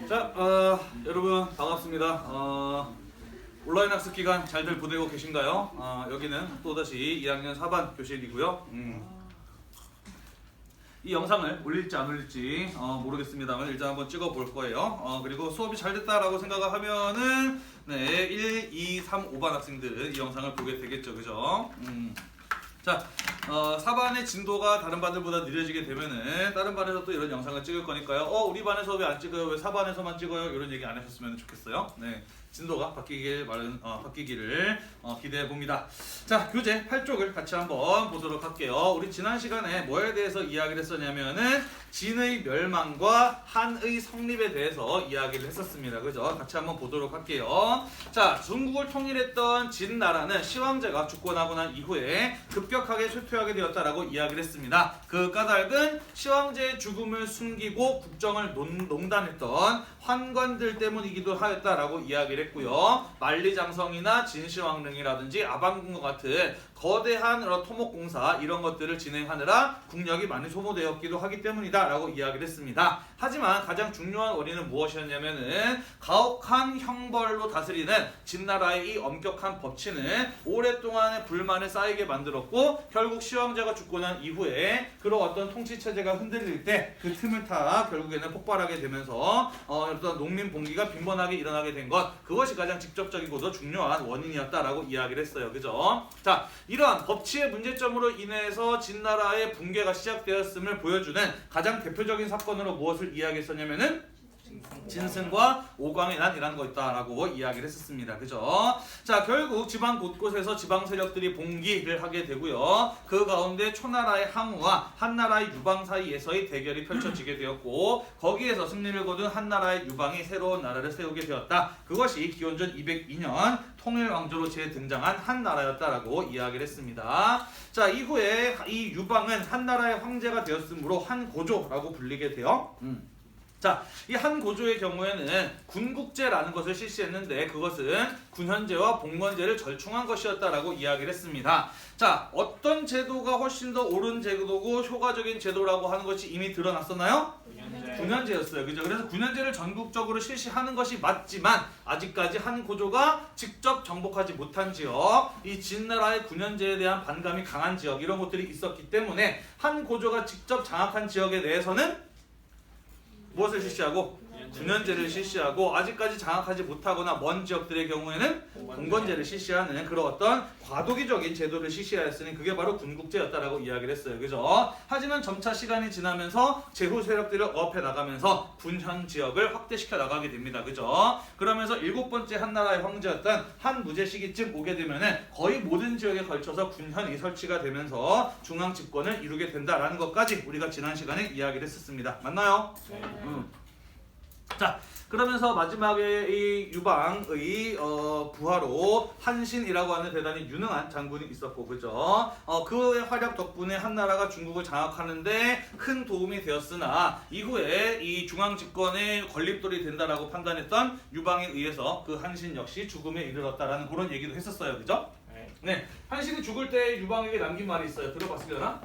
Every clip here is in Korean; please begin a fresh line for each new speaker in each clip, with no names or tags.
자, 여러분 반갑습니다. 온라인 학습 기간 잘들 보내고 계신가요? 여기는 또다시 2학년 4반 교실이고요. 이 영상을 올릴지 안 올릴지 모르겠습니다만 일단 한번 찍어 볼 거예요. 그리고 수업이 잘 됐다라고 생각을 하면은 1, 2, 3, 5반 학생들 이 영상을 보게 되겠죠, 그죠? 자, 4반의 진도가 다른 반들보다 느려지게 되면은 다른 반에서 또 이런 영상을 찍을 거니까요. 우리 반에서 왜 안 찍어요? 왜 4반에서만 찍어요? 이런 얘기 안 하셨으면 좋겠어요. 네, 진도가 바뀌기를 기대해 봅니다. 자, 교재 8쪽을 같이 한번 보도록 할게요. 우리 지난 시간에 뭐에 대해서 이야기를 했었냐면은 진의 멸망과 한의 성립에 대해서 이야기를 했었습니다. 그죠? 같이 한번 보도록 할게요. 자, 중국을 통일했던 진 나라는 시황제가 죽고 난 이후에 급격하게 쇠퇴하게 되었다라고 이야기를 했습니다. 그 까닭은 시황제의 죽음을 숨기고 국정을 농단했던 환관들 때문이기도 하였다라고 이야기를 했고요. 만리장성이나 진시황릉이라든지 아방궁과 같은 거대한 토목공사 이런 것들을 진행하느라 국력이 많이 소모되었기도 하기 때문이다 라고 이야기를 했습니다. 하지만 가장 중요한 원인은 무엇이었냐면은 가혹한 형벌로 다스리는 진나라의 이 엄격한 법치는 오랫동안의 불만을 쌓이게 만들었고 결국 시황제가 죽고 난 이후에 그런 어떤 통치체제가 흔들릴 때 그 틈을 타 결국에는 폭발하게 되면서 어떤 농민 봉기가 빈번하게 일어나게 된 것, 그것이 가장 직접적이고도 중요한 원인이었다라고 이야기를 했어요. 그죠? 자, 이러한 법치의 문제점으로 인해서 진나라의 붕괴가 시작되었음을 보여주는 가장 대표적인 사건으로 무엇을 이야기했었냐면은 진승과 오광의 난이라는 거 있다라고 이야기를 했었습니다. 그죠? 자, 결국 지방 곳곳에서 지방 세력들이 봉기를 하게 되고요. 그 가운데 초나라의 항우와 한나라의 유방 사이에서의 대결이 펼쳐지게 되었고 거기에서 승리를 거둔 한나라의 유방이 새로운 나라를 세우게 되었다. 그것이 기원전 202년 통일왕조로 재등장한 한나라였다라고 이야기를 했습니다. 자, 이후에 이 유방은 한나라의 황제가 되었으므로 한고조라고 불리게 돼요. 자, 이 한고조의 경우에는 군국제라는 것을 실시했는데 그것은 군현제와 봉건제를 절충한 것이었다라고 이야기를 했습니다. 자, 어떤 제도가 훨씬 더 옳은 제도고 효과적인 제도라고 하는 것이 이미 드러났었나요? 군현제였어요. 그죠? 그래서 군현제를 전국적으로 실시하는 것이 맞지만 아직까지 한고조가 직접 정복하지 못한 지역, 이 진나라의 군현제에 대한 반감이 강한 지역 이런 것들이 있었기 때문에 한고조가 직접 장악한 지역에 대해서는 무엇을 실시하고? 군현제를 실시하고 아직까지 장악하지 못하거나 먼 지역들의 경우에는 봉건제를 실시하는 그런 어떤 과도기적인 제도를 실시하였으니 그게 바로 군국제였다라고 이야기를 했어요. 그죠? 하지만 점차 시간이 지나면서 제후 세력들을 억압해 나가면서 군현 지역을 확대시켜 나가게 됩니다. 그죠? 그러면서 7번째 한나라의 황제였던 한무제 시기쯤 오게 되면은 거의 모든 지역에 걸쳐서 군현이 설치가 되면서 중앙 집권을 이루게 된다라는 것까지 우리가 지난 시간에 이야기를 했었습니다. 맞나요?
네.
자, 그러면서 마지막에 이 유방의 부하로 한신이라고 하는 대단히 유능한 장군이 있었고, 그죠? 그의 활약 덕분에 한나라가 중국을 장악하는데 큰 도움이 되었으나 이후에 이 중앙 집권의 건립돌이 된다라고 판단했던 유방에 의해서 그 한신 역시 죽음에 이르렀다라는 그런 얘기도 했었어요, 그죠? 네, 한신이 죽을 때 유방에게 남긴 말이 있어요. 들어봤으려나?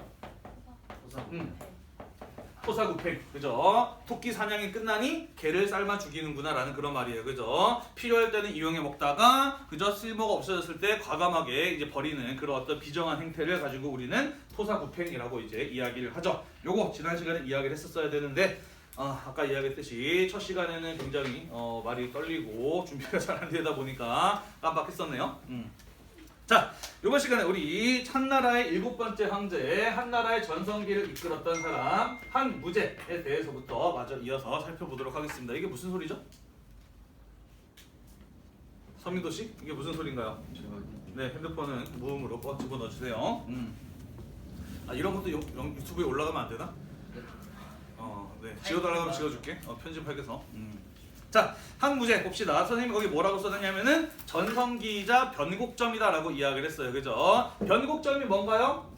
토사구팽, 그죠? 토끼 사냥이 끝나니 개를 삶아 죽이는구나 라는 그런 말이에요. 그죠? 필요할 때는 이용해 먹다가 그저 쓸모가 없어졌을 때 과감하게 이제 버리는 그런 어떤 비정한 행태를 가지고 우리는 토사구팽이라고 이제 이야기를 하죠. 요거 지난 시간에 이야기를 했었어야 되는데 아까 이야기했듯이 첫 시간에는 굉장히 말이 떨리고 준비가 잘 안 되다 보니까 깜빡했었네요. 자, 이번 시간에 우리 한나라의 7번째 황제, 한나라의 전성기를 이끌었던 사람 한무제에 대해서부터 마저 이어서 살펴보도록 하겠습니다. 이게 무슨 소리죠? 서민도씨? 이게 무슨 소리인가요? 네, 핸드폰은 무음으로 집어넣어주세요. 이런 것도 유튜브에 올라가면 안 되나? 네, 지워달라고 하면 지워줄게. 편집하게서. 자, 한무제 봅시다. 선생님이 거기 뭐라고 써놨냐면은 전성기이자 변곡점이다라고 이야기를 했어요. 그죠? 변곡점이 뭔가요?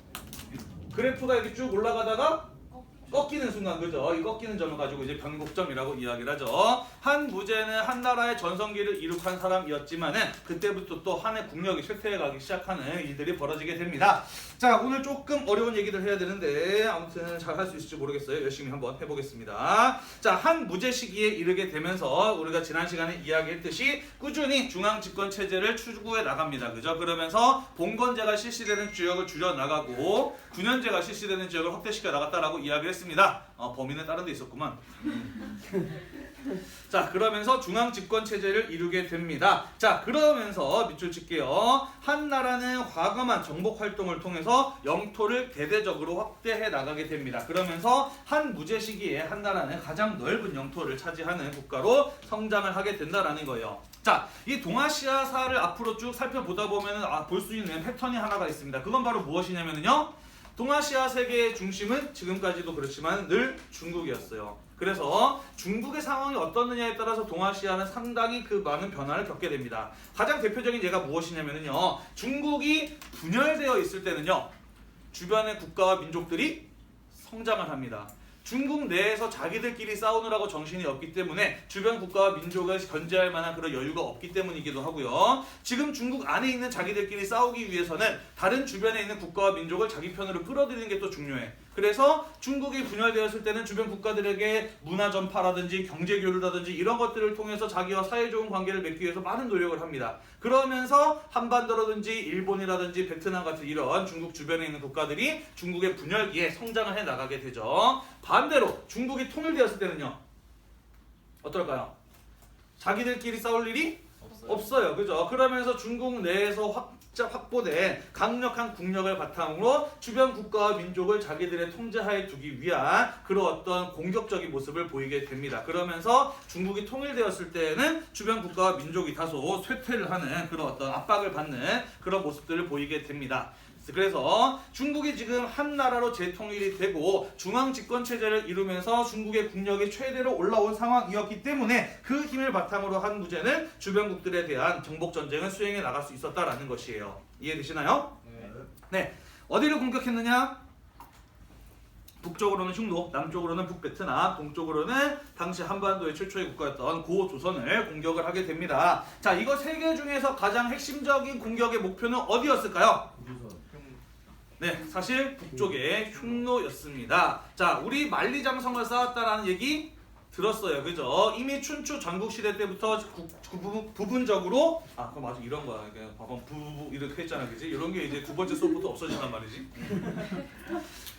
그래프가 이렇게 쭉 올라가다가 꺾이는 순간 그죠? 이 꺾이는 점을 가지고 이제 변곡점이라고 이야기를 하죠. 한 무제는 한 나라의 전성기를 이룩한 사람이었지만은 그때부터 또 한해 국력이 쇠퇴해가기 시작하는 일들이 벌어지게 됩니다. 자, 오늘 조금 어려운 얘기들 해야 되는데 아무튼 잘 할 수 있을지 모르겠어요. 열심히 한번 해보겠습니다. 자, 한 무제 시기에 이르게 되면서 우리가 지난 시간에 이야기했듯이 꾸준히 중앙 집권 체제를 추구해 나갑니다. 그죠? 그러면서 봉건제가 실시되는 지역을 줄여 나가고 군현제가 실시되는 지역을 확대시켜 나갔다라고 이야기를 했습니다. 범인은 다른 데 있었구만. 자, 그러면서 중앙 집권 체제를 이루게 됩니다. 자, 그러면서 밑줄 칠게요. 한 나라는 과감한 정복 활동을 통해서 영토를 대대적으로 확대해 나가게 됩니다. 그러면서 한 무제 시기에 한 나라는 가장 넓은 영토를 차지하는 국가로 성장을 하게 된다라는 거예요. 자, 이 동아시아사를 앞으로 쭉 살펴보다 보면 볼 수 있는 패턴이 하나가 있습니다. 그건 바로 무엇이냐면요. 동아시아 세계의 중심은 지금까지도 그렇지만 늘 중국이었어요. 그래서 중국의 상황이 어떻느냐에 따라서 동아시아는 상당히 그 많은 변화를 겪게 됩니다. 가장 대표적인 예가 무엇이냐면요. 중국이 분열되어 있을 때는요. 주변의 국가와 민족들이 성장을 합니다. 중국 내에서 자기들끼리 싸우느라고 정신이 없기 때문에 주변 국가와 민족을 견제할 만한 그런 여유가 없기 때문이기도 하고요. 지금 중국 안에 있는 자기들끼리 싸우기 위해서는 다른 주변에 있는 국가와 민족을 자기 편으로 끌어들이는 게 또 중요해. 그래서 중국이 분열되었을 때는 주변 국가들에게 문화 전파라든지 경제 교류라든지 이런 것들을 통해서 자기와 사이좋은 관계를 맺기 위해서 많은 노력을 합니다. 그러면서 한반도라든지 일본이라든지 베트남 같은 이런 중국 주변에 있는 국가들이 중국의 분열기에 성장을 해 나가게 되죠. 반대로 중국이 통일되었을 때는요. 어떨까요? 자기들끼리 싸울 일이 없어요. 그죠? 그러면서 중국 내에서 확보된 강력한 국력을 바탕으로 주변 국가와 민족을 자기들의 통제하에 두기 위한 그런 어떤 공격적인 모습을 보이게 됩니다. 그러면서 중국이 통일되었을 때는 주변 국가와 민족이 다소 쇠퇴를 하는 그런 어떤 압박을 받는 그런 모습들을 보이게 됩니다. 그래서 중국이 지금 한 나라로 재통일이 되고 중앙 집권 체제를 이루면서 중국의 국력이 최대로 올라온 상황이었기 때문에 그 힘을 바탕으로 한 무제는 주변국들에 대한 정복 전쟁을 수행해 나갈 수 있었다라는 것이에요. 이해되시나요? 네. 어디를 공격했느냐? 북쪽으로는 흉노, 남쪽으로는 북베트남, 동쪽으로는 당시 한반도의 최초의 국가였던 고조선을 공격을 하게 됩니다. 자, 이거 세 개 중에서 가장 핵심적인 공격의 목표는 어디였을까요? 네, 사실 북쪽의 흉노였습니다. 자, 우리 만리장성을 쌓았다라는 얘기 들었어요. 그죠? 이미 춘추 전국시대 때부터 부분적으로 그럼 아주 이런 거야. 봐봐, 이렇게 했잖아. 그지? 이런 게 이제 두 번째 수업부터 없어진단 말이지.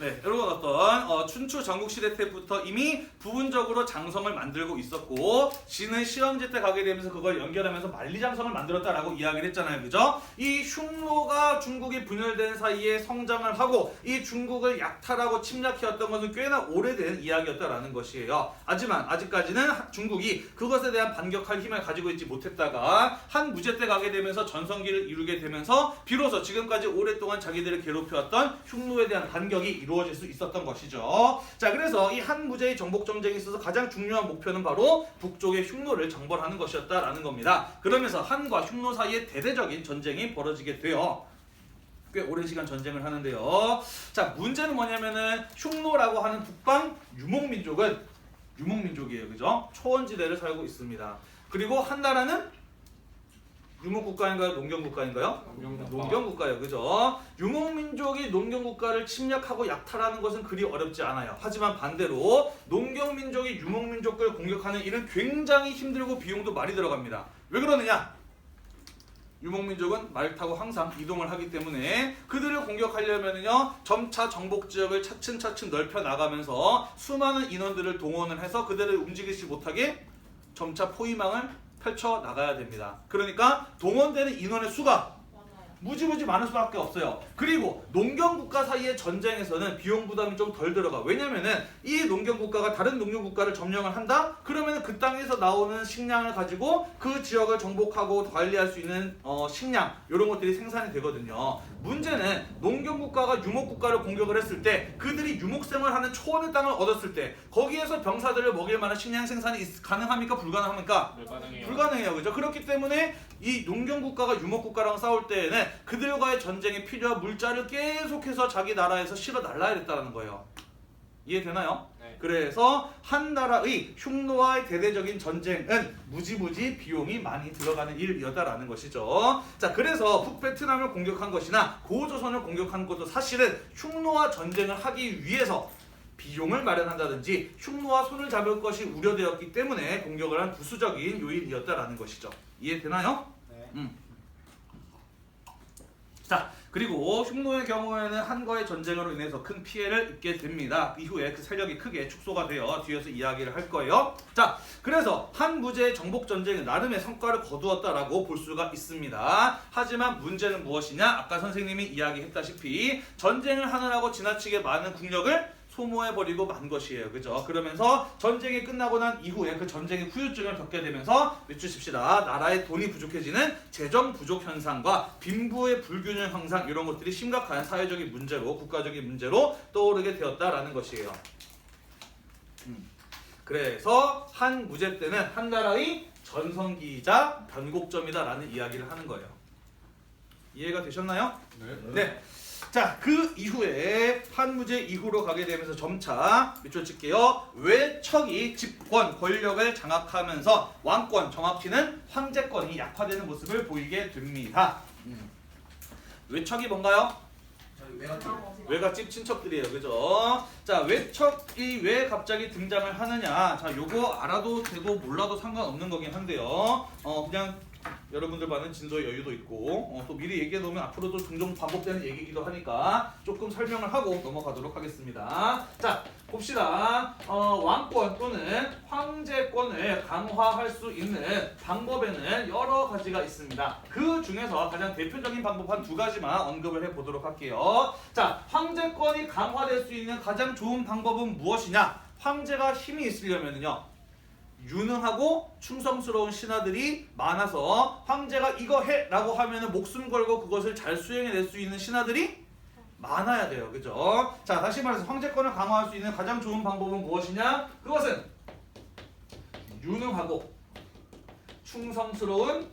네, 여러분 어떤 춘추 전국시대 때부터 이미 부분적으로 장성을 만들고 있었고 지는 시험제 때 가게 되면서 그걸 연결하면서 만리장성을 만들었다라고 이야기를 했잖아요. 그죠? 이 흉노가 중국이 분열된 사이에 성장을 하고 이 중국을 약탈하고 침략해왔던 것은 꽤나 오래된 이야기였다라는 것이에요. 하지만 아직까지는 중국이 그것에 대한 반격할 힘을 가지고 있지 못했다가 한 무제 때 가게 되면서 전성기를 이루게 되면서 비로소 지금까지 오랫동안 자기들을 괴롭혀왔던 흉노에 대한 반격이 이루어질 수 있었던 것이죠. 자, 그래서 이 한 무제의 정복 전쟁에 있어서 가장 중요한 목표는 바로 북쪽의 흉노를 정벌하는 것이었다라는 겁니다. 그러면서 한과 흉노 사이에 대대적인 전쟁이 벌어지게 돼요. 꽤 오랜 시간 전쟁을 하는데요. 자, 문제는 뭐냐면은 흉노라고 하는 북방 유목민족은 유목민족이에요. 그죠? 초원지대를 살고 있습니다. 그리고 한 나라는 유목국가인가요? 농경국가인가요? 농경국가예요. 그죠? 유목민족이 농경국가를 침략하고 약탈하는 것은 그리 어렵지 않아요. 하지만 반대로 농경민족이 유목민족을 공격하는 일은 굉장히 힘들고 비용도 많이 들어갑니다. 왜 그러느냐? 유목민족은 말 타고 항상 이동을 하기 때문에 그들을 공격하려면요 점차 정복지역을 차츰차츰 넓혀 나가면서 수많은 인원들을 동원을 해서 그들을 움직이지 못하게 점차 포위망을 펼쳐 나가야 됩니다. 그러니까 동원되는 인원의 수가 무지무지 많을 수밖에 없어요. 그리고 농경국가 사이의 전쟁에서는 비용 부담이 좀 덜 들어가. 왜냐면은 이 농경국가가 다른 농경국가를 점령을 한다? 그러면 그 땅에서 나오는 식량을 가지고 그 지역을 정복하고 관리할 수 있는 식량 이런 것들이 생산이 되거든요. 문제는 농경국가가 유목국가를 공격을 했을 때 그들이 유목생활하는 초원의 땅을 얻었을 때 거기에서 병사들을 먹일 만한 식량 생산이 가능합니까? 불가능합니까? 불가능해요. 그죠? 그렇기 때문에 이 농경국가가 유목국가랑 싸울 때에는 그들과의 전쟁에 필요한 물자를 계속해서 자기 나라에서 실어 날라야 됐다는 거예요. 이해되나요?
네.
그래서 한 나라의 흉노와의 대대적인 전쟁은 무지무지 비용이 많이 들어가는 일이었다라는 것이죠. 자, 그래서 북베트남을 공격한 것이나 고조선을 공격한 것도 사실은 흉노와 전쟁을 하기 위해서 비용을 마련한다든지 흉노와 손을 잡을 것이 우려되었기 때문에 공격을 한 부수적인 요인이었다라는 것이죠. 이해되나요?
네.
자, 그리고 흉노의 경우에는 한과의 전쟁으로 인해서 큰 피해를 입게 됩니다. 이후에 그 세력이 크게 축소가 되어 뒤에서 이야기를 할 거예요. 자, 그래서 한 무제의 정복 전쟁은 나름의 성과를 거두었다라고 볼 수가 있습니다. 하지만 문제는 무엇이냐? 아까 선생님이 이야기했다시피 전쟁을 하느라고 지나치게 많은 국력을 소모해버리고 만 것이에요. 그죠? 그러면서 전쟁이 끝나고 난 이후에 그 전쟁의 후유증을 겪게 되면서 외치십시다. 나라의 돈이 부족해지는 재정 부족 현상과 빈부의 불균형 현상 이런 것들이 심각한 사회적인 문제로 국가적인 문제로 떠오르게 되었다라는 것이에요. 그래서 한 무제 때는 한 나라의 전성기이자 변곡점이다라는 이야기를 하는 거예요. 이해가 되셨나요? 네. 자, 그 이후에 한무제 이후로 가게 되면서 점차 밑줄 칠게요. 외척이 집권, 권력을 장악하면서 왕권, 정확히는 황제권이 약화되는 모습을 보이게 됩니다. 외척이 뭔가요? 외갓집 친척들이에요. 그죠? 자, 외척이 왜 갑자기 등장을 하느냐? 자, 요거 알아도 되고 몰라도 상관없는 거긴 한데요. 그냥 여러분들 반은 진도의 여유도 있고 또 미리 얘기해 놓으면 앞으로도 종종 반복되는 얘기이기도 하니까 조금 설명을 하고 넘어가도록 하겠습니다. 자, 봅시다. 왕권 또는 황제권을 강화할 수 있는 방법에는 여러 가지가 있습니다. 그 중에서 가장 대표적인 방법 한 두 가지만 언급을 해보도록 할게요. 자, 황제권이 강화될 수 있는 가장 좋은 방법은 무엇이냐? 황제가 힘이 있으려면요, 유능하고 충성스러운 신하들이 많아서 황제가 이거 해! 라고 하면은 목숨 걸고 그것을 잘 수행해낼 수 있는 신하들이 많아야 돼요. 그죠? 자, 다시 말해서 황제권을 강화할 수 있는 가장 좋은 방법은 무엇이냐? 그것은 유능하고 충성스러운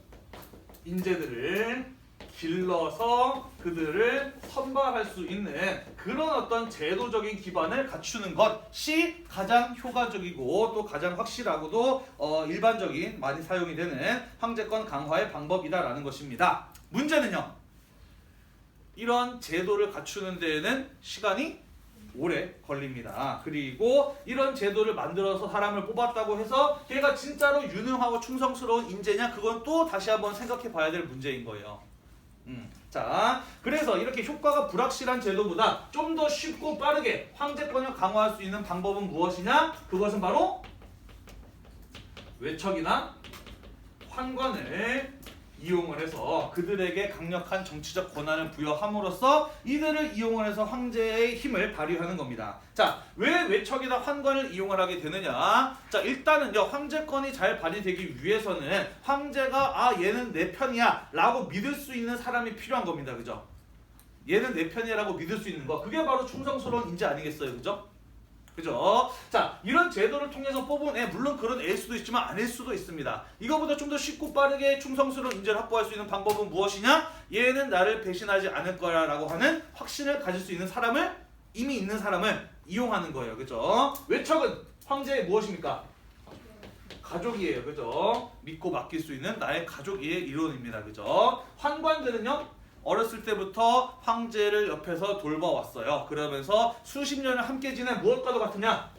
인재들을 길러서 그들을 선발할 수 있는 그런 어떤 제도적인 기반을 갖추는 것이 가장 효과적이고 또 가장 확실하고도 일반적인 많이 사용이 되는 황제권 강화의 방법이다라는 것입니다. 문제는요, 이런 제도를 갖추는 데에는 시간이 오래 걸립니다. 그리고 이런 제도를 만들어서 사람을 뽑았다고 해서 걔가 진짜로 유능하고 충성스러운 인재냐? 그건 또 다시 한번 생각해 봐야 될 문제인 거예요. 자, 그래서 이렇게 효과가 불확실한 제도보다 좀 더 쉽고 빠르게 황제권을 강화할 수 있는 방법은 무엇이냐? 그것은 바로 외척이나 환관을 이용을 해서 그들에게 강력한 정치적 권한을 부여함으로써 이들을 이용을 해서 황제의 힘을 발휘하는 겁니다. 자, 왜 외척이나 환관을 이용을 하게 되느냐? 자, 일단은요, 황제권이 잘 발휘되기 위해서는 황제가 얘는 내 편이야 라고 믿을 수 있는 사람이 필요한 겁니다. 그죠? 얘는 내 편이라고 믿을 수 있는 거, 그게 바로 충성스러운 인재 아니겠어요? 그죠? 그죠? 자, 이런 제도를 통해서 뽑은 애, 물론 그런 애일 수도 있지만 아닐 수도 있습니다. 이거보다 좀 더 쉽고 빠르게 충성스러운 인재를 확보할 수 있는 방법은 무엇이냐? 얘는 나를 배신하지 않을 거야 라고 하는 확신을 가질 수 있는 사람을, 이미 있는 사람을 이용하는 거예요. 그죠? 외척은 황제의 무엇입니까? 가족이에요. 그죠? 믿고 맡길 수 있는 나의 가족의 일원입니다. 그죠? 환관들은요, 어렸을 때부터 황제를 옆에서 돌봐왔어요. 그러면서 수십 년을 함께 지낸 무엇과도 같으냐?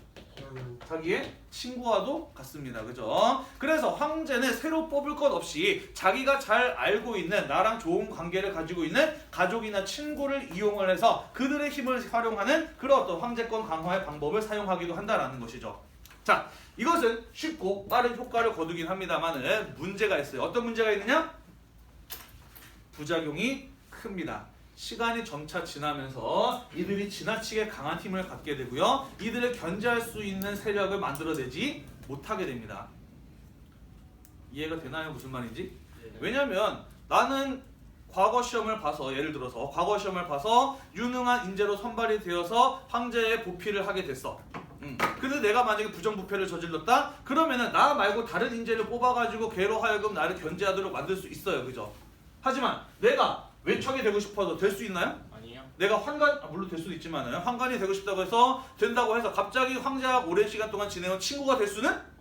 자기의 친구와도 같습니다. 그죠? 그래서 황제는 새로 뽑을 것 없이 자기가 잘 알고 있는, 나랑 좋은 관계를 가지고 있는 가족이나 친구를 이용을 해서 그들의 힘을 활용하는 그런 어떤 황제권 강화의 방법을 사용하기도 한다라는 것이죠. 자, 이것은 쉽고 빠른 효과를 거두긴 합니다만 문제가 있어요. 어떤 문제가 있느냐? 부작용이 큽니다. 시간이 점차 지나면서 이들이 지나치게 강한 힘을 갖게 되고요, 이들을 견제할 수 있는 세력을 만들어내지 못하게 됩니다. 이해가 되나요? 무슨 말인지? 왜냐면 나는 과거 시험을 봐서, 예를 들어서 과거 시험을 봐서 유능한 인재로 선발이 되어서 황제의 보필을 하게 됐어. 근데 내가 만약에 부정부패를 저질렀다? 그러면은 나 말고 다른 인재를 뽑아가지고 걔로 하여금 나를 견제하도록 만들 수 있어요. 그죠? 하지만 내가 외척이 되고 싶어도 될 수 있나요?
아니요.
내가 물론 될 수도 있지만은 환관이 되고 싶다고 해서 된다고 해서 갑자기 황제와 오랜 시간 동안 지내온 친구가 될 수는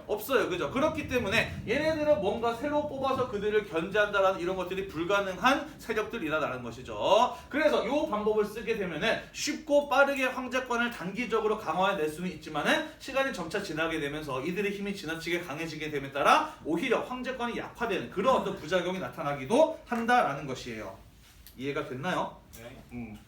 없어요. 그죠? 그렇기 때문에 얘네들은 뭔가 새로 뽑아서 그들을 견제한다라는 이런 것들이 불가능한 세력들이라는 것이죠. 그래서 이 방법을 쓰게 되면은 쉽고 빠르게 황제권을 단기적으로 강화해낼 수는 있지만은 시간이 점차 지나게 되면서 이들의 힘이 지나치게 강해지게 됨에 따라 오히려 황제권이 약화되는 그런 어떤 부작용이 나타나기도 한다라는 것이에요. 이해가 됐나요?
네.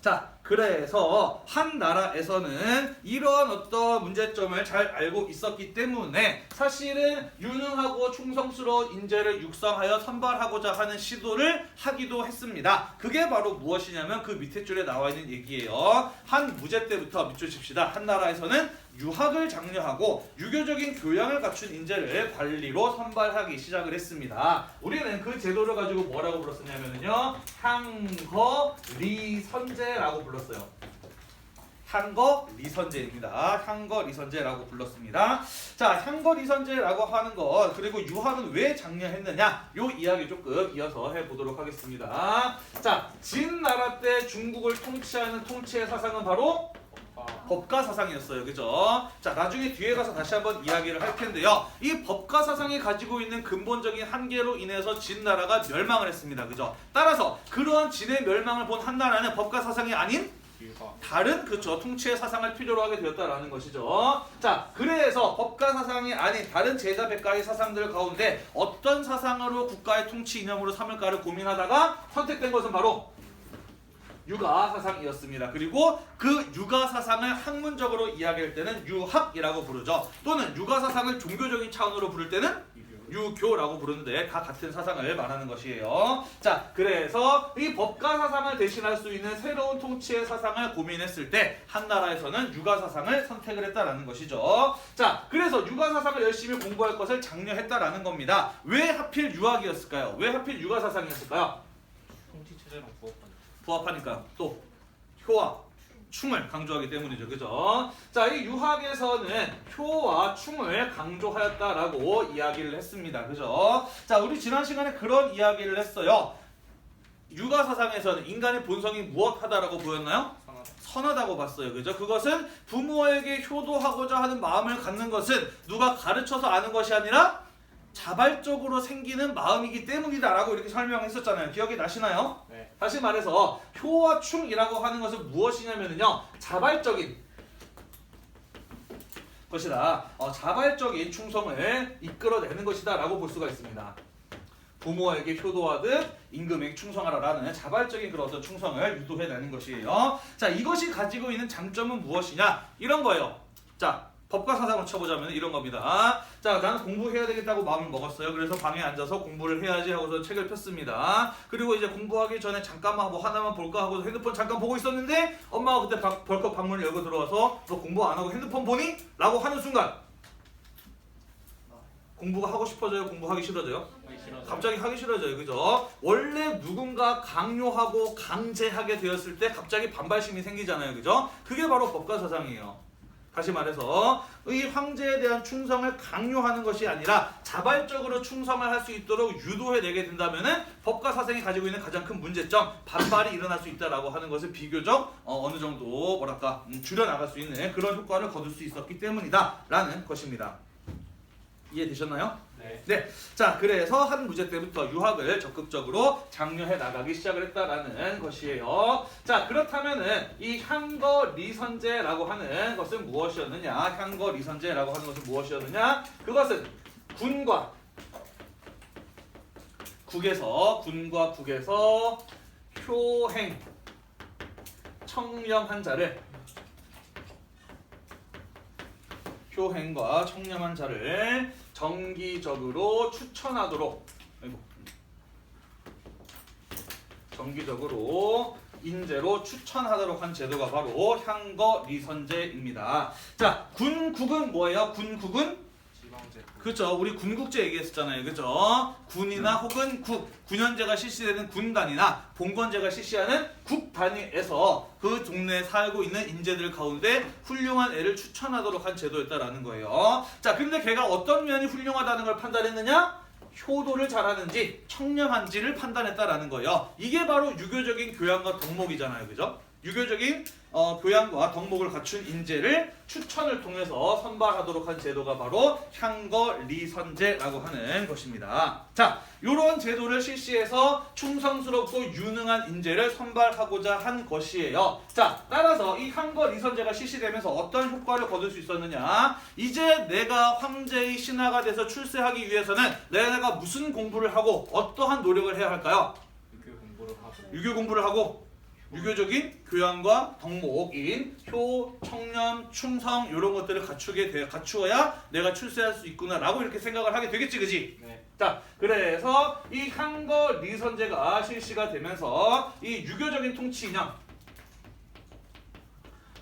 자, 그래서 한 나라에서는 이런 어떤 문제점을 잘 알고 있었기 때문에 사실은 유능하고 충성스러운 인재를 육성하여 선발하고자 하는 시도를 하기도 했습니다. 그게 바로 무엇이냐면 그 밑에 줄에 나와 있는 얘기예요. 한 무제 때부터 밑줄 칩시다. 한 나라에서는 유학을 장려하고 유교적인 교양을 갖춘 인재를 관리로 선발하기 시작을 했습니다. 우리는 그 제도를 가지고 뭐라고 불렀었냐면요, 향거리선제라고 불렀어요. 향거리선제입니다. 향거리선제라고 불렀습니다. 자, 향거리선제라고 하는 것, 그리고 유학은 왜 장려했느냐, 요 이야기 조금 이어서 해보도록 하겠습니다. 자, 진나라 때 중국을 통치하는 통치의 사상은 바로 법가 사상이었어요. 그죠? 자, 나중에 뒤에 가서 다시 한번 이야기를 할 텐데요. 이 법가 사상이 가지고 있는 근본적인 한계로 인해서 진나라가 멸망을 했습니다. 그죠? 따라서 그러한 진의 멸망을 본 한나라는 법가 사상이 아닌 다른 통치의 사상을 필요로 하게 되었다라는 것이죠. 자, 그래서 법가 사상이 아닌 다른 제자 백가의 사상들 가운데 어떤 사상으로 국가의 통치 이념으로 삼을까를 고민하다가 선택된 것은 바로 유가 사상이었습니다. 그리고 그 유가 사상을 학문적으로 이야기할 때는 유학이라고 부르죠. 또는 유가 사상을 종교적인 차원으로 부를 때는 유교라고 부르는데 다 같은 사상을 말하는 것이에요. 자, 그래서 이 법가 사상을 대신할 수 있는 새로운 통치의 사상을 고민했을 때 한나라에서는 유가 사상을 선택을 했다라는 것이죠. 자, 그래서 유가 사상을 열심히 공부할 것을 장려했다라는 겁니다. 왜 하필 유학이었을까요? 왜 하필 유가 사상이었을까요?
통치 체제랑
부합하니까 또 효와 충을 강조하기 때문이죠. 그죠? 자, 이 유학에서는 효와 충을 강조하였다라고 이야기를 했습니다. 그죠? 자, 우리 지난 시간에 그런 이야기를 했어요. 유가 사상에서는 인간의 본성이 무엇하다라고 보였나요? 선하다고 봤어요. 그죠? 그것은 부모에게 효도하고자 하는 마음을 갖는 것은 누가 가르쳐서 아는 것이 아니라 자발적으로 생기는 마음이기 때문이다라고 이렇게 설명했었잖아요. 기억이 나시나요?
네.
다시 말해서 효와 충이라고 하는 것은 무엇이냐면요, 자발적인 것이다. 자발적인 충성을 이끌어내는 것이다라고 볼 수가 있습니다. 부모에게 효도하듯 임금에게 충성하라라는 자발적인 그런 어떤 충성을 유도해내는 것이에요. 자, 이것이 가지고 있는 장점은 무엇이냐? 이런 거예요. 자, 법가 사상으로 쳐보자면 이런 겁니다. 자, 나는 공부해야 되겠다고 마음을 먹었어요. 그래서 방에 앉아서 공부를 해야지 하고서 책을 폈습니다. 그리고 이제 공부하기 전에 잠깐만 뭐 하나만 볼까 하고 핸드폰 잠깐 보고 있었는데 엄마가 그때 벌컥 방문을 열고 들어와서 너 공부 안 하고 핸드폰 보니? 라고 하는 순간 공부가 하고 싶어져요? 공부하기 싫어져요? 갑자기 하기 싫어져요. 그죠? 원래 누군가 강요하고 강제하게 되었을 때 갑자기 반발심이 생기잖아요. 그죠? 그게 바로 법가 사상이에요. 다시 말해서 이 황제에 대한 충성을 강요하는 것이 아니라 자발적으로 충성을 할 수 있도록 유도해내게 된다면은 법가 사상이 가지고 있는 가장 큰 문제점, 반발이 일어날 수 있다라고 하는 것을 비교적 어느 정도 줄여나갈 수 있는 그런 효과를 거둘 수 있었기 때문이다라는 것입니다. 이해되셨나요? 네. 자, 그래서 한 무제 때부터 유학을 적극적으로 장려해 나가기 시작을 했다라는 것이에요. 자, 그렇다면은 이 향거리선제라고 하는 것은 무엇이었느냐? 향거리선제라고 하는 것은 무엇이었느냐? 그것은 군과 국에서 효행 청렴한 자를 효행과 청렴한 자를 정기적으로 추천하도록 정기적으로 인재로 추천하도록 한 제도가 바로 향거리선제입니다. 자, 군국은 뭐예요? 군국은 그렇죠. 우리 군국제 얘기했었잖아요. 그렇죠? 군이나 혹은 군현제가 실시되는 군단이나 봉건제가 실시하는 국단위에서 그 동네에 살고 있는 인재들 가운데 훌륭한 애를 추천하도록 한 제도였다라는 거예요. 자, 근데 걔가 어떤 면이 훌륭하다는 걸 판단했느냐? 효도를 잘하는지 청렴한지를 판단했다라는 거예요. 이게 바로 유교적인 교양과 덕목이잖아요, 그죠? 유교적인 교양과 덕목을 갖춘 인재를 추천을 통해서 선발하도록 한 제도가 바로 향거리선제라고 하는 것입니다. 자, 이런 제도를 실시해서 충성스럽고 유능한 인재를 선발하고자 한 것이에요. 자, 따라서 이 향거리선제가 실시되면서 어떤 효과를 거둘 수 있었느냐? 이제 내가 황제의 신하가 돼서 출세하기 위해서는 내가 무슨 공부를 하고 어떠한 노력을 해야 할까요? 유교 공부를 하고 유교적인 교양과 덕목인 효, 청렴, 충성 이런 것들을 갖추어야 내가 출세할 수 있구나라고 이렇게 생각을 하게 되겠지, 그지?
네.
자, 그래서 이 향거리선제가 실시가 되면서 이 유교적인 통치 이념,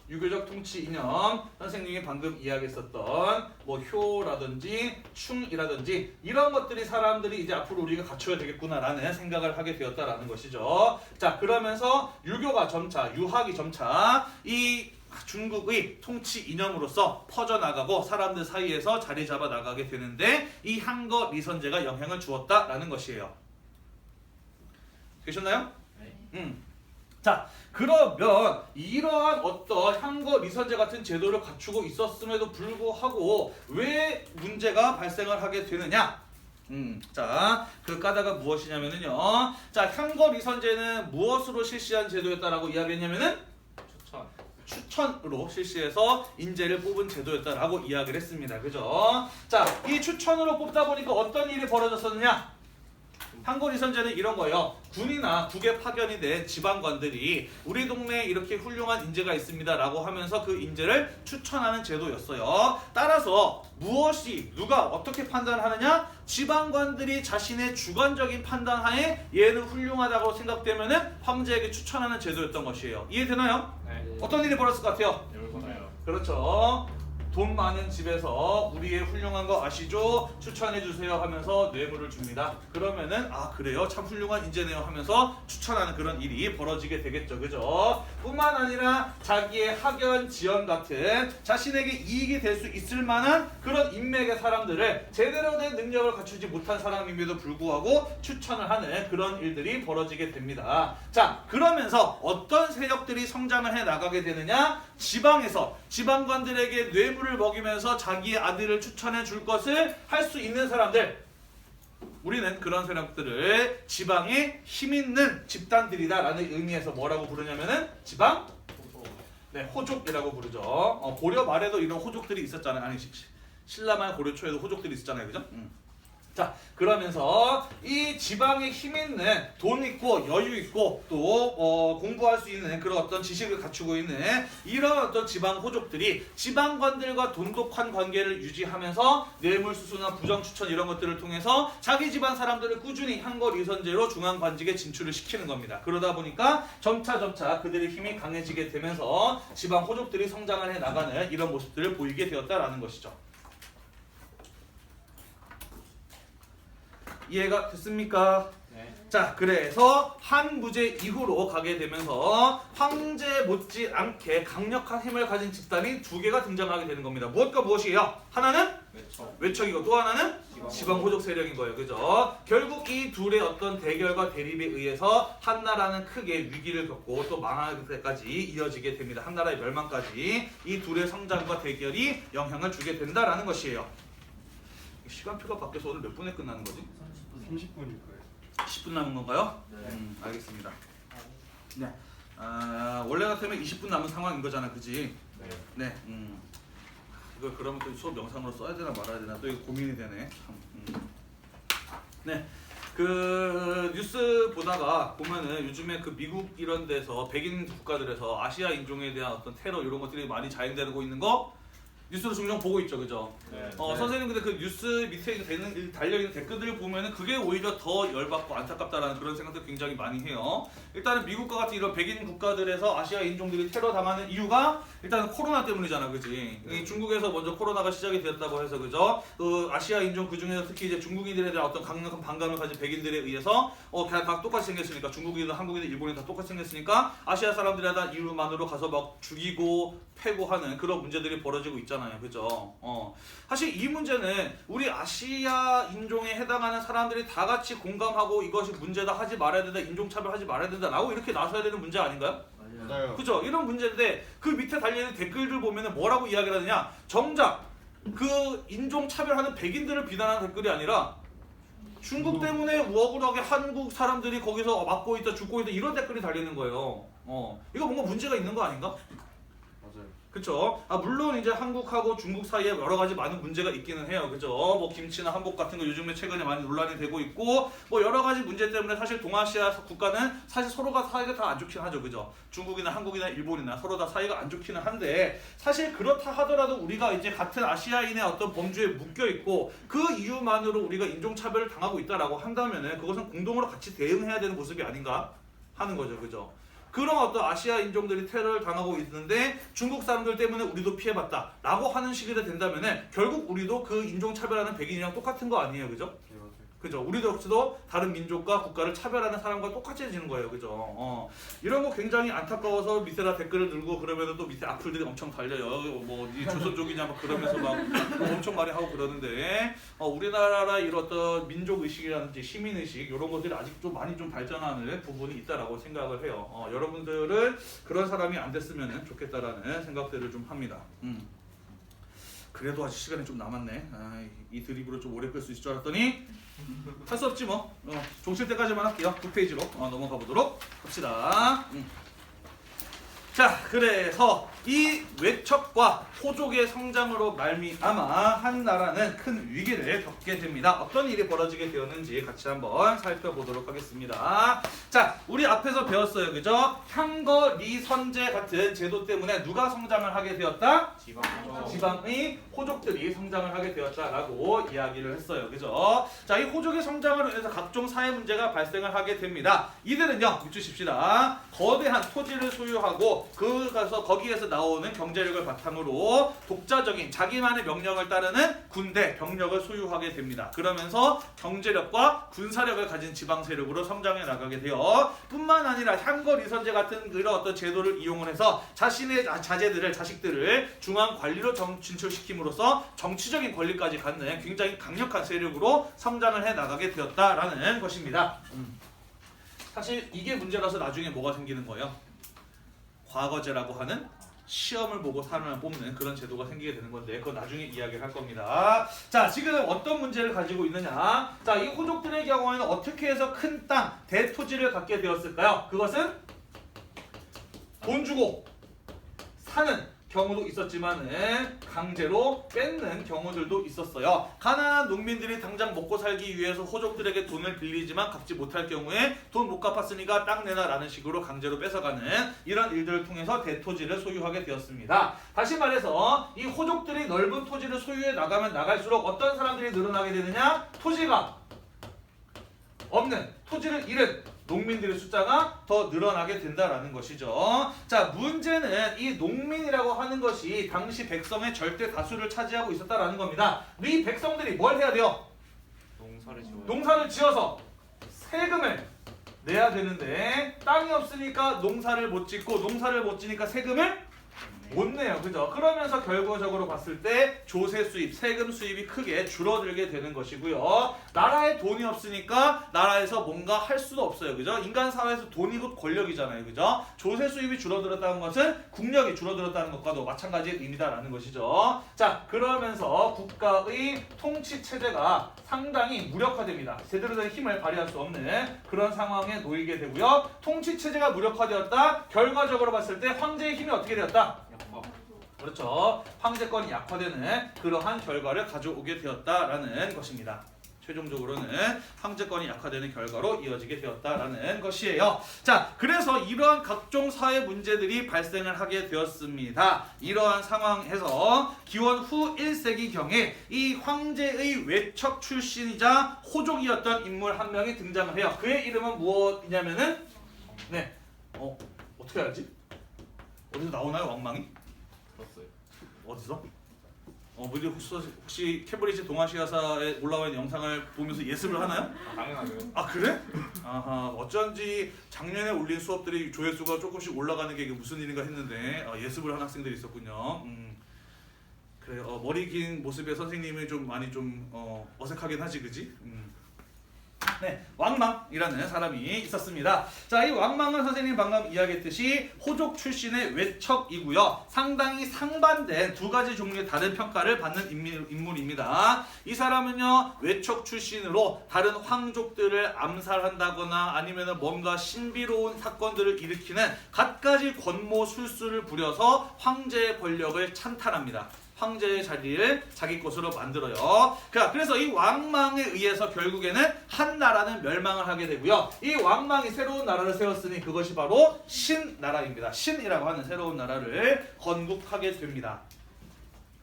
유교적 통치 이념, 선생님이 방금 이야기했었던 뭐 효라든지 충이라든지 이런 것들이 사람들이 이제 앞으로 우리가 갖춰야 되겠구나라는 생각을 하게 되었다라는 것이죠. 자, 그러면서 유교가 점차, 유학이 점차 이 중국의 통치 이념으로서 퍼져나가고 사람들 사이에서 자리 잡아 나가게 되는데 이 향거리선제가 영향을 주었다라는 것이에요. 되셨나요?
네.
자, 그러면 이러한 어떤 향거리선제 같은 제도를 갖추고 있었음에도 불구하고 왜 문제가 발생을 하게 되느냐? 자, 그 까다가 무엇이냐면요. 자, 향거리선제는 무엇으로 실시한 제도였다라고 이야기했냐면은 추천으로 실시해서 인재를 뽑은 제도였다라고 이야기를 했습니다. 그죠? 자, 이 추천으로 뽑다 보니까 어떤 일이 벌어졌었느냐? 향거리선제는 이런 거예요. 군이나 국에 파견이 된 지방관들이 우리 동네에 이렇게 훌륭한 인재가 있습니다 라고 하면서 그 인재를 추천하는 제도였어요. 따라서 무엇이 누가 어떻게 판단하느냐? 지방관들이 자신의 주관적인 판단하에 얘는 훌륭하다고 생각되면은 황제에게 추천하는 제도였던 것이에요. 이해되나요?
네.
어떤 일이 벌었을 것 같아요?
열받아요.
그렇죠. 돈 많은 집에서 우리의 훌륭한 거 아시죠? 추천해주세요 하면서 뇌물을 줍니다. 그러면은 아 그래요? 참 훌륭한 인재네요 하면서 추천하는 그런 일이 벌어지게 되겠죠. 그죠? 뿐만 아니라 자기의 학연, 지연 같은 자신에게 이익이 될 수 있을 만한 그런 인맥의 사람들을 제대로 된 능력을 갖추지 못한 사람임에도 불구하고 추천을 하는 그런 일들이 벌어지게 됩니다. 자, 그러면서 어떤 세력들이 성장을 해 나가게 되느냐? 지방에서 지방관들에게 뇌물을 먹이면서 자기의 아들을 추천해 줄 것을 할 수 있는 사람들, 우리는 그런 세력들을 지방에 힘 있는 집단들이다라는 의미에서 뭐라고 부르냐면은 지방 호족이라고 부르죠. 고려 말에도 이런 호족들이 있었잖아요. 아니 신라말 고려 초에도 호족들이 있었잖아요. 그죠? 자, 그러면서 이 지방에 힘 있는 돈 있고 여유 있고 또 공부할 수 있는 그런 어떤 지식을 갖추고 있는 이런 어떤 지방 호족들이 지방관들과 돈독한 관계를 유지하면서 뇌물수수나 부정추천 이런 것들을 통해서 자기 집안 사람들을 꾸준히 향거리선제로 중앙관직에 진출을 시키는 겁니다. 그러다 보니까 점차 그들의 힘이 강해지게 되면서 지방 호족들이 성장을 해 나가는 이런 모습들을 보이게 되었다라는 것이죠. 이해가 됐습니까?
네.
자, 그래서 한무제 이후로 가게 되면서 황제 못지않게 강력한 힘을 가진 집단이 두 개가 등장하게 되는 겁니다. 무엇과 무엇이에요? 하나는 외척이고 또 하나는 지방 호족 세력인 거예요. 그죠? 결국 이 둘의 어떤 대결과 대립에 의해서 한나라는 크게 위기를 겪고 또 망할 때까지 이어지게 됩니다. 한나라의 멸망까지 이 둘의 성장과 대결이 영향을 주게 된다라는 것이에요. 시간표가 바뀌어서 오늘 몇 분에 끝나는 거지?
30분일 거예요.
10분 남은 건가요?
네.
알겠습니다. 네. 원래 같으면 20분 남은 상황인 거잖아, 그지?
네.
네. 이걸 그러면 또 수업 영상으로 써야 되나 말아야 되나 또 이거 고민이 되네. 참. 네. 그 뉴스 보다가 보면은 요즘에 그 미국 이런 데서 백인 국가들에서 아시아 인종에 대한 어떤 테러 이런 것들이 많이 자행되고 있는 거 뉴스로 종종 보고 있죠, 그죠?
네.
선생님 근데 그 뉴스 밑에 달려있는 댓글들을 보면은 그게 오히려 더 열받고 안타깝다라는 그런 생각들 굉장히 많이 해요. 일단은 미국과 같은 이런 백인 국가들에서 아시아 인종들이 테러 당하는 이유가 일단은 코로나 때문이잖아, 그지? 이 중국에서 먼저 코로나가 시작이 되었다고 해서, 그죠? 아시아 인종 그 중에서 특히 이제 중국인들에 대한 어떤 강력한 반감을 가진 백인들에 의해서 다 똑같이 생겼으니까 중국인이든 한국인이든 일본인 다 똑같이 생겼으니까 아시아 사람들에 대한 이유만으로 가서 막 죽이고 패고 하는 그런 문제들이 벌어지고 있잖아요. 있잖아요. 그죠? 사실 이 문제는 우리 아시아 인종에 해당하는 사람들이 다 같이 공감하고 이것이 문제다, 하지 말아야 된다, 인종차별하지 말아야 된다 라고 이렇게 나서야 되는 문제 아닌가요?
맞아요.
그죠? 이런 문제인데 그 밑에 달려있는 댓글들 보면은 뭐라고 이야기를 하느냐, 정작 그 인종차별하는 백인들을 비난하는 댓글이 아니라 중국 때문에 억울하게 한국 사람들이 거기서 맞고 있다, 죽고 있다 이런 댓글이 달리는 거예요. 이거 뭔가 문제가 있는 거 아닌가?
맞아요.
그쵸? 물론 이제 한국하고 중국 사이에 여러 가지 많은 문제가 있기는 해요. 그죠? 뭐 김치나 한복 같은 거 요즘에 최근에 많이 논란이 되고 있고, 뭐 여러 가지 문제 때문에 사실 동아시아 국가는 사실 서로가 사이가 다 안 좋긴 하죠. 그죠? 중국이나 한국이나 일본이나 서로 다 사이가 안 좋기는 한데, 사실 그렇다 하더라도 우리가 이제 같은 아시아인의 어떤 범주에 묶여 있고 그 이유만으로 우리가 인종차별을 당하고 있다라고 한다면은 그것은 공동으로 같이 대응해야 되는 모습이 아닌가 하는 거죠. 그죠? 그런 어떤 아시아 인종들이 테러를 당하고 있는데 중국 사람들 때문에 우리도 피해봤다 라고 하는 식이 된다면 결국 우리도 그 인종차별하는 백인이랑 똑같은 거 아니에요. 그죠?
네, 맞아요.
그죠? 우리도 역시도 다른 민족과 국가를 차별하는 사람과 똑같아지는 거예요. 그죠? 이런 거 굉장히 안타까워서 밑에다 댓글을 들고 그러면 또 밑에 악플들이 엄청 달려요. 뭐 이 조선족이냐 막 그러면서 막 엄청 많이 하고 그러는데 우리나라 이런 어떤 민족 의식이라든지 시민 의식 이런 것들이 아직 좀 많이 좀 발전하는 부분이 있다라고 생각을 해요. 여러분들은 그런 사람이 안 됐으면 좋겠다라는 생각들을 좀 합니다. 그래도 아직 시간이 좀 남았네. 이 드립으로 좀 오래 끌 수 있을 줄 알았더니 할 수 없지 뭐. 종칠 때까지만 할게요. 9페이지로 넘어가 보도록 합시다. 자, 그래서 이 외척과 호족의 성장으로 말미암아 한 나라는 큰 위기를 겪게 됩니다. 어떤 일이 벌어지게 되었는지 같이 한번 살펴보도록 하겠습니다. 자, 우리 앞에서 배웠어요. 그죠? 향거리선제 같은 제도 때문에 누가 성장을 하게 되었다? 지방의 호족들이 성장을 하게 되었다라고 이야기를 했어요. 그죠? 자, 이 호족의 성장으로 인해서 각종 사회 문제가 발생을 하게 됩니다. 이들은요, 묻주십시다. 거대한 토지를 소유하고 거기에서 나오는 경제력을 바탕으로 독자적인 자기만의 명령을 따르는 군대, 병력을 소유하게 됩니다. 그러면서 경제력과 군사력을 가진 지방 세력으로 성장해 나가게 되어 뿐만 아니라 향거리선제 같은 그런 어떤 제도를 이용을 해서 자신의 자식들을 중앙 관리로 진출시킴으로써 정치적인 권리까지 갖는 굉장히 강력한 세력으로 성장을 해 나가게 되었다라는 것입니다. 사실 이게 문제라서 나중에 뭐가 생기는 거예요? 과거제라고 하는 시험을 보고 사람을 뽑는 그런 제도가 생기게 되는 건데 그건 나중에 이야기를 할 겁니다. 자, 지금 어떤 문제를 가지고 있느냐? 자, 이 호족들의 경우에는 어떻게 해서 큰 땅, 대토지를 갖게 되었을까요? 그것은 돈 주고 사는 경우도 있었지만은 강제로 뺏는 경우들도 있었어요. 가난한 농민들이 당장 먹고 살기 위해서 호족들에게 돈을 빌리지만 갚지 못할 경우에 돈 못 갚았으니까 땅 내놔 라는 식으로 강제로 뺏어가는 이런 일들을 통해서 대토지를 소유하게 되었습니다. 다시 말해서 이 호족들이 넓은 토지를 소유해 나가면 나갈수록 어떤 사람들이 늘어나게 되느냐? 토지가 없는, 토지를 잃은 농민들의 숫자가 더 늘어나게 된다라는 것이죠. 자, 문제는 이 농민이라고 하는 것이 당시 백성의 절대 다수를 차지하고 있었다라는 겁니다. 이 백성들이 뭘 해야 돼요? 농사를 지어서 세금을 내야 되는데 땅이 없으니까 농사를 못 짓고 농사를 못 지니까 세금을 못 내요. 그죠? 그러면서 결과적으로 봤을 때 조세 수입, 세금 수입이 크게 줄어들게 되는 것이고요. 나라에 돈이 없으니까 나라에서 뭔가 할 수도 없어요. 그죠? 인간 사회에서 돈이 곧 권력이잖아요. 그죠? 조세 수입이 줄어들었다는 것은 국력이 줄어들었다는 것과도 마찬가지의 의미다라는 것이죠. 자, 그러면서 국가의 통치 체제가 상당히 무력화됩니다. 제대로 된 힘을 발휘할 수 없는 그런 상황에 놓이게 되고요. 통치 체제가 무력화되었다. 결과적으로 봤을 때 황제의 힘이 어떻게 되었다? 그렇죠. 황제권이 약화되는 그러한 결과를 가져오게 되었다라는 것입니다. 최종적으로는 황제권이 약화되는 결과로 이어지게 되었다라는 것이에요. 자, 그래서 이러한 각종 사회 문제들이 발생을 하게 되었습니다. 이러한 상황에서 기원 후 1세기경에 이 황제의 외척 출신이자 호족이었던 인물 한 명이 등장을 해요. 그의 이름은 무엇이냐면은 어떻게 알지? 어디서 나오나요, 왕망이?
들었어요.
어디서? 혹시 캠브리지 동아시아사에 올라와 있는 영상을 보면서 예습을 하나요?
당연하죠.
아, 그래? 아하, 어쩐지 작년에 올린 수업들이 조회수가 조금씩 올라가는 게 이게 무슨 일인가 했는데 예습을 한 학생들이 있었군요. 그래 머리 긴 모습의 선생님이 좀 많이 좀 어색하긴 하지, 그지? 네, 왕망이라는 사람이 있었습니다. 자, 이 왕망은 선생님 방금 이야기했듯이 호족 출신의 외척이고요. 상당히 상반된 두 가지 종류의 다른 평가를 받는 인물입니다. 이 사람은요, 외척 출신으로 다른 황족들을 암살한다거나 아니면 뭔가 신비로운 사건들을 일으키는 갖가지 권모 술수를 부려서 황제의 권력을 찬탈합니다. 황제의 자리를 자기 것으로 만들어요. 그래서 이 왕망에 의해서 결국에는 한 나라는 멸망을 하게 되고요. 이 왕망이 새로운 나라를 세웠으니 그것이 바로 신나라입니다. 신이라고 하는 새로운 나라를 건국하게 됩니다.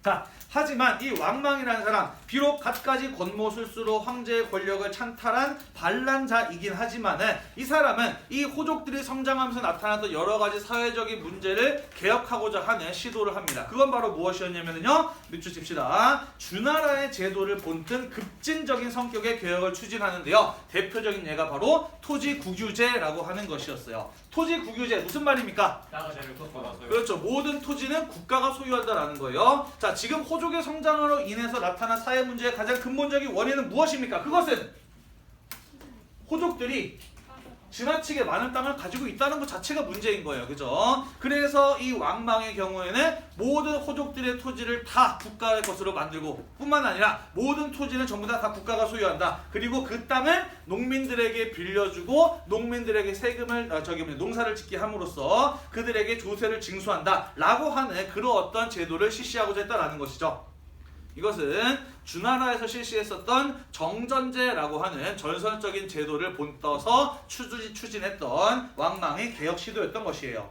자, 하지만 이 왕망이라는 사람 비록 갖가지 권모술수로 황제의 권력을 찬탈한 반란자이긴 하지만은 이 사람은 이 호족들이 성장하면서 나타났던 여러 가지 사회적인 문제를 개혁하고자 하는 시도를 합니다. 그건 바로 무엇이었냐면요, 밑줄 칩시다. 주나라의 제도를 본뜬 급진적인 성격의 개혁을 추진하는데요. 대표적인 예가 바로 토지국유제라고 하는 것이었어요. 토지국유제 무슨 말입니까?
나가 제를 걷어가서요.
그렇죠. 모든 토지는 국가가 소유한다라는 거예요. 자, 지금 호족의 성장으로 인해서 나타난 사회 문제의 가장 근본적인 원인은 무엇입니까? 그것은 호족들이 지나치게 많은 땅을 가지고 있다는 것 자체가 문제인 거예요. 그죠? 그래서 이 왕망의 경우에는 모든 호족들의 토지를 다 국가의 것으로 만들고 뿐만 아니라 모든 토지는 전부 다 국가가 소유한다. 그리고 그 땅을 농민들에게 빌려주고 농민들에게 세금을 농사를 짓게 함으로써 그들에게 조세를 징수한다 라고 하는 그런 어떤 제도를 실시하고자 했다라는 것이죠. 이것은 주나라에서 실시했었던 정전제라고 하는 전설적인 제도를 본떠서 추진했던 왕망의 개혁 시도였던 것이에요.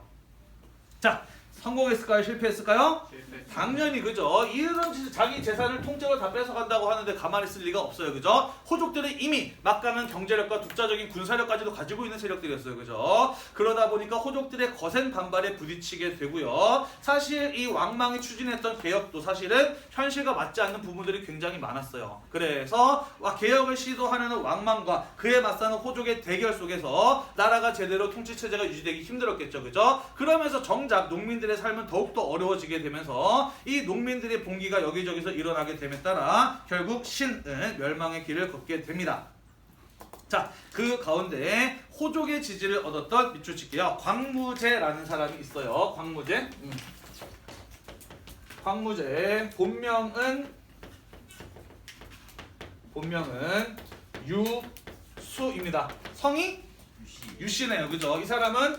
자, 성공했을까요? 실패했을까요? 당연히 그죠. 이런 자기 재산을 통째로 다 뺏어간다고 하는데 가만히 있을 리가 없어요. 그죠? 호족들은 이미 막강한 경제력과 독자적인 군사력까지도 가지고 있는 세력들이었어요. 그죠? 그러다 보니까 호족들의 거센 반발에 부딪히게 되고요. 사실 이 왕망이 추진했던 개혁도 사실은 현실과 맞지 않는 부분들이 굉장히 많았어요. 그래서 개혁을 시도하는 왕망과 그에 맞서는 호족의 대결 속에서 나라가 제대로 통치체제가 유지되기 힘들었겠죠. 그죠? 그러면서 정작 농민들의 삶은 더욱더 어려워지게 되면서 이 농민들의 봉기가 여기저기서 일어나게 됨에 따라 결국 신은 멸망의 길을 걷게 됩니다. 자, 그 가운데 호족의 지지를 얻었던 밑줄 칠게요. 광무제라는 사람이 있어요. 광무제. 광무제 본명은 유수입니다. 성이 유씨네요. 그죠? 이 사람은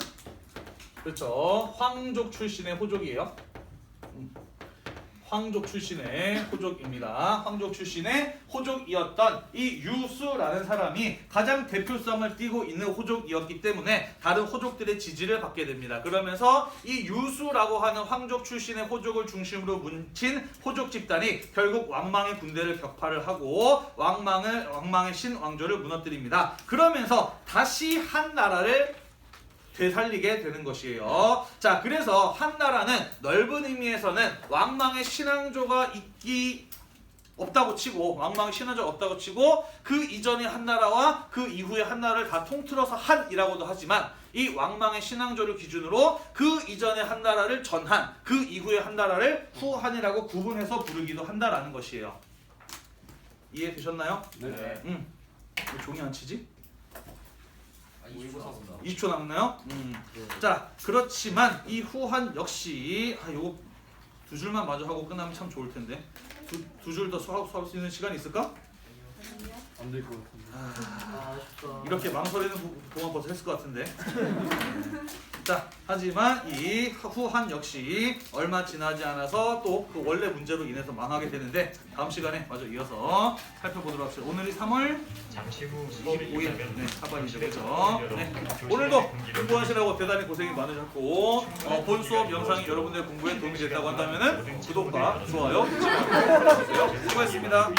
그렇죠. 황족 출신의 호족이에요. 황족 출신의 호족입니다. 황족 출신의 호족이었던 이 유수라는 사람이 가장 대표성을 띠고 있는 호족이었기 때문에 다른 호족들의 지지를 받게 됩니다. 그러면서 이 유수라고 하는 황족 출신의 호족을 중심으로 뭉친 호족 집단이 결국 왕망의 군대를 격파를 하고 왕망의 신왕조를 무너뜨립니다. 그러면서 다시 한 나라를 되살리게 되는 것이에요. 자, 그래서 한나라는 넓은 의미에서는 왕망의 신왕조가 없다고 치고 그 이전의 한나라와 그 이후의 한나라를 다 통틀어서 한이라고도 하지만 이 왕망의 신왕조를 기준으로 그 이전의 한나라를 전한, 그 이후의 한나라를 후한이라고 구분해서 부르기도 한다라는 것이에요. 이해되셨나요?
네.
왜 종이 안 치지?
20초 샀습니다.
20초 남나요? 자, 그렇지만 이 후한 역시 요거 두 줄만 마저 하고 끝나면 참 좋을 텐데 두 줄 더 수업할 수 있는 시간이 있을까?
안 될 것 같은데.
아쉽다.
이렇게 망설이는 동안 벌써 했을 것 같은데. 자, 하지만 이 후한 역시 얼마 지나지 않아서 또 그 원래 문제로 인해서 망하게 되는데 다음 시간에 마저 이어서 살펴보도록 합시다. 오늘이 3월
잠시 후 수업이
25일
끝나면
하반이죠. 그죠? 네. 오늘도 공부하시라고 대단히 고생이 많으셨고 본 수업 영상이 여러분들의 공부에 도움이 됐다고 한다면 구독과 좋아요 잊지 말고 눌러주세요. 수고했습니다.